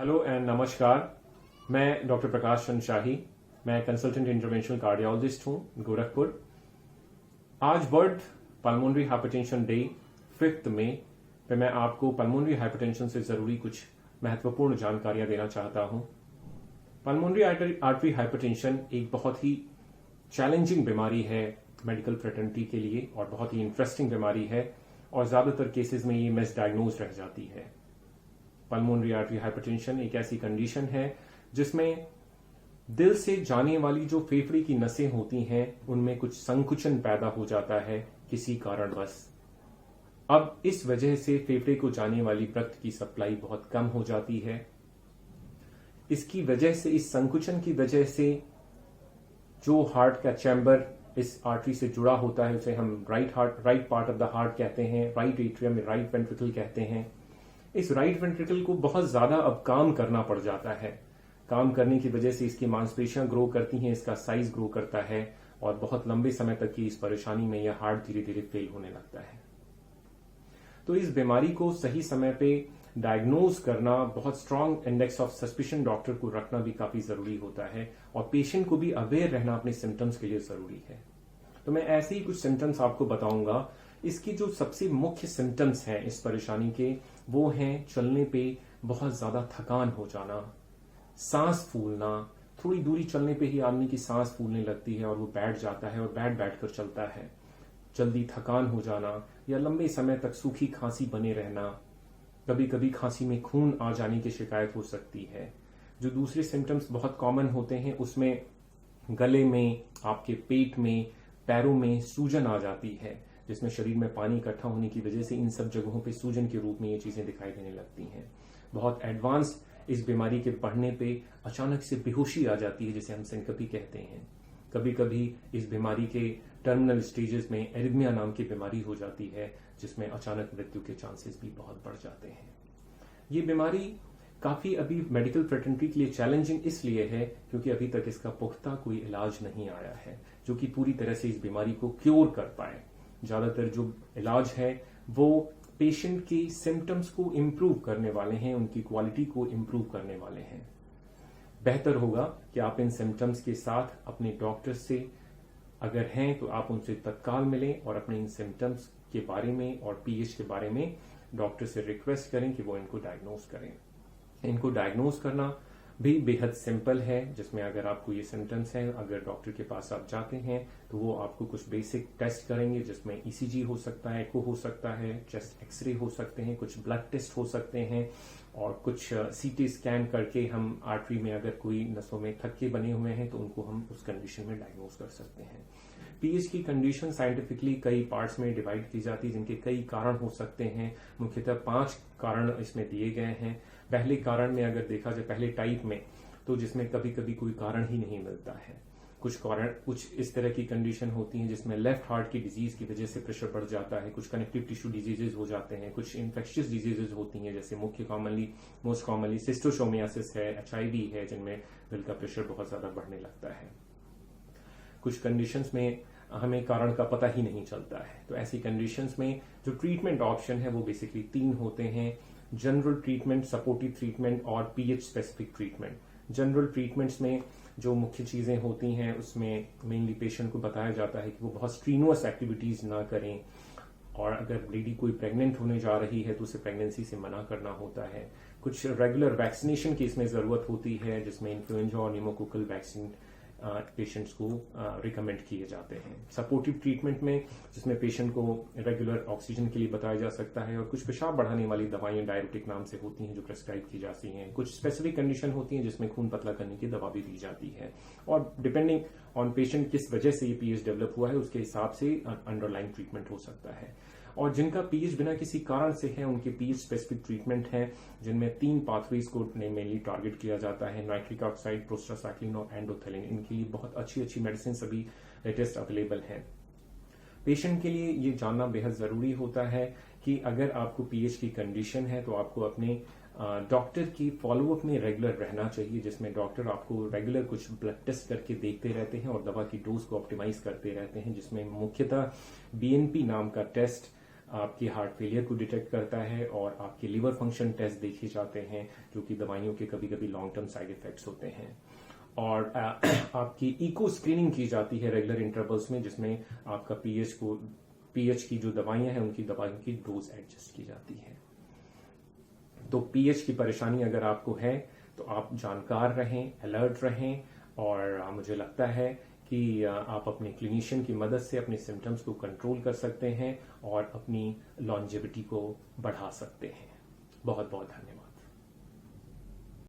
Hello and नमस्कार। मैं doctor Prakash Chandra शाही, मैं कंसल्टेंट इंटरवेंशनल कार्डियोलॉजिस्ट हूं गोरखपुर। आज वर्ल्ड पल्मोनरी हाइपरटेंशन डे 5 मई पे मैं आपको पल्मोनरी हाइपरटेंशन से जरूरी कुछ महत्वपूर्ण जानकारियां देना चाहता हूं। पल्मोनरी आर्टरी हाइपरटेंशन एक बहुत ही चैलेंजिंग बीमारी है मेडिकल फ्रेटर्निटी के लिए और बहुत ही इंटरेस्टिंग बीमारी है और ज्यादातर केसेस में ये मिसडायग्नोज रह जाती है। पल्मोनरी आर्टरी हाइपरटेंशन एक ऐसी कंडीशन है जिसमें दिल से जाने वाली जो फेफड़े की नसें होती हैं उनमें कुछ संकुचन पैदा हो जाता है किसी कारणवश। अब इस वजह से फेफड़े को जाने वाली रक्त की सप्लाई बहुत कम हो जाती है। इसकी वजह से, इस संकुचन की वजह से जो हार्ट का चैम्बर इस आर्टरी से जुड़ा होता है उसे हम right part of the heart कहते हैं, राइट एट्रियम में राइट वेंट्रिकल कहते हैं। इस राइट वेंट्रिकल को बहुत ज्यादा अब काम करना पड़ जाता है। काम करने की वजह से इसकी मांसपेशियां ग्रो करती हैं, इसका साइज ग्रो करता है और बहुत लंबे समय तक की इस परेशानी में यह हार्ट धीरे धीरे फेल होने लगता है। तो इस बीमारी को सही समय पे डायग्नोज करना, बहुत strong index of suspicion doctor को रखना भी काफी जरूरी होता है और पेशेंट को भी अवेयर रहना अपने सिम्टम्स के लिए जरूरी है। तो मैं ऐसे ही कुछ सिम्टम्स आपको बताऊंगा। इसकी जो सबसे मुख्य सिम्टम्स हैं इस परेशानी के, वो हैं चलने पे बहुत ज्यादा थकान हो जाना, सांस फूलना, थोड़ी दूरी चलने पे ही आदमी की सांस फूलने लगती है और वो बैठ जाता है और बैठ कर चलता है, जल्दी थकान हो जाना या लंबे समय तक सूखी खांसी बने रहना, कभी कभी खांसी में खून आ जाने की शिकायत हो सकती है। जो दूसरे सिम्टम्स बहुत कॉमन होते हैं उसमें गले में, आपके पेट में, पैरों में सूजन आ जाती है, जिसमें शरीर में पानी इकट्ठा होने की वजह से इन सब जगहों पे सूजन के रूप में ये चीजें दिखाई देने लगती हैं। बहुत एडवांस इस बीमारी के बढ़ने पे अचानक से बेहोशी आ जाती है, जिसे हम सिनकपी कहते हैं। कभी कभी इस बीमारी के टर्मिनल स्टेजेस में एरिथमिया नाम की बीमारी हो जाती है, जिसमें अचानक मृत्यु के चांसेस भी बहुत बढ़ जाते हैं। ये बीमारी काफी अभी मेडिकल फ्रेटर्निटी के लिए चैलेंजिंग इसलिए है क्योंकि अभी तक इसका पुख्ता कोई इलाज नहीं आया है जो कि पूरी तरह से इस बीमारी को क्योर कर पाए। ज्यादातर जो इलाज है वो पेशेंट के सिम्टम्स को इम्प्रूव करने वाले हैं, उनकी क्वालिटी को इम्प्रूव करने वाले हैं। बेहतर होगा कि आप इन सिम्टम्स के साथ अपने डॉक्टर से अगर हैं तो आप उनसे तत्काल मिलें और अपने इन सिम्टम्स के बारे में और पीएच के बारे में डॉक्टर से रिक्वेस्ट करें कि वो इनको डायग्नोज करें। इनको डायग्नोज करना भी बेहद सिंपल है, जिसमें अगर आपको ये सिम्टम्स हैं, अगर डॉक्टर के पास आप जाते हैं तो वो आपको कुछ बेसिक टेस्ट करेंगे, जिसमें ईसीजी हो सकता है, एको हो सकता है, चेस्ट एक्सरे हो सकते हैं, कुछ ब्लड टेस्ट हो सकते हैं और कुछ सीटी स्कैन करके हम आर्टरी में अगर कोई नसों में थक्के बने हुए हैं तो उनको हम उस कंडीशन में डायग्नोज कर सकते हैं। पीएच की कंडीशन साइंटिफिकली कई पार्ट्स में डिवाइड की जाती है, जिनके कई कारण हो सकते हैं। मुख्यतः 5 कारण इसमें दिए गए हैं। पहले कारण में अगर देखा जाए, पहले टाइप में, तो जिसमें कभी कभी कोई कारण ही नहीं मिलता है। कुछ इस तरह की कंडीशन होती हैं जिसमें लेफ्ट हार्ट की डिजीज की वजह से प्रेशर बढ़ जाता है, कुछ कनेक्टिव टिश्यू डिजीजेज हो जाते हैं, कुछ इन्फेक्शियस डिजीजेज होती हैं जैसे मोस्ट कॉमनली सिस्टोसोमियासिस है, एचआईवी है, जिनमें दिल का प्रेशर बहुत ज्यादा बढ़ने लगता है। कुछ कंडीशंस में हमें कारण का पता ही नहीं चलता है। तो ऐसी कंडीशंस में जो ट्रीटमेंट ऑप्शन है वो बेसिकली 3 होते हैं: जनरल ट्रीटमेंट, सपोर्टिव ट्रीटमेंट और pH specific treatment. General treatments में जो मुख्य चीजें होती हैं उसमें मेनली पेशेंट को बताया जाता है कि वो बहुत स्ट्रीनुअस एक्टिविटीज ना करें और अगर लेडी कोई प्रेग्नेंट होने जा रही है तो उसे प्रेगनेंसी से मना करना होता है। कुछ रेगुलर वैक्सीनेशन की इसमें जरूरत होती है, जिसमें इन्फ्लुएंजा और निमोकोकल वैक्सीन पेशेंट्स को रिकमेंड किए जाते हैं। सपोर्टिव ट्रीटमेंट में जिसमें पेशेंट को रेगुलर ऑक्सीजन के लिए बताया जा सकता है और कुछ पेशाब बढ़ाने वाली दवाएं डायरेटिक नाम से होती हैं जो प्रेस्क्राइब की जाती हैं। कुछ स्पेसिफिक कंडीशन होती हैं जिसमें खून पतला करने की दवा भी दी जाती है और डिपेंडिंग ऑन पेशेंट किस वजह से ये पीएच डेवलप हुआ है उसके हिसाब से अंडरलाइन ट्रीटमेंट हो सकता है। और जिनका पीएच बिना किसी कारण से है उनके पीएच स्पेसिफिक ट्रीटमेंट है, जिनमें 3 पाथवेज को मेनली टारगेट किया जाता है: नाइट्रिक ऑक्साइड, प्रोस्टासाइक्लिन और एंडोथेलिन। इनके लिए बहुत अच्छी मेडिसिन अभी लेटेस्ट अवेलेबल हैं। पेशेंट के लिए ये जानना बेहद जरूरी होता है कि अगर आपको पीएच की कंडीशन है तो आपको अपने डॉक्टर की फॉलोअप में रेगुलर रहना चाहिए, जिसमें डॉक्टर आपको रेगुलर कुछ ब्लड टेस्ट करके देखते रहते हैं और दवा की डोज को ऑप्टिमाइज करते रहते हैं, जिसमें मुख्यतः बीएनपी नाम का टेस्ट आपकी हार्ट फेलियर को डिटेक्ट करता है और आपके लिवर फंक्शन टेस्ट देखे जाते हैं, जो कि दवाइयों के कभी कभी लॉन्ग टर्म साइड इफेक्ट्स होते हैं। और आपकी इको स्क्रीनिंग की जाती है रेगुलर इंटरवल्स में, जिसमें आपका पीएच की जो दवाइयां हैं उनकी दवाइयों की डोज एडजस्ट की जाती है। तो पीएच की परेशानी अगर आपको है तो आप जानकार रहें, अलर्ट रहें, और मुझे लगता है कि आप अपने क्लिनिशियन की मदद से अपने सिम्टम्स को कंट्रोल कर सकते हैं और अपनी लॉन्जेविटी को बढ़ा सकते हैं। बहुत बहुत धन्यवाद।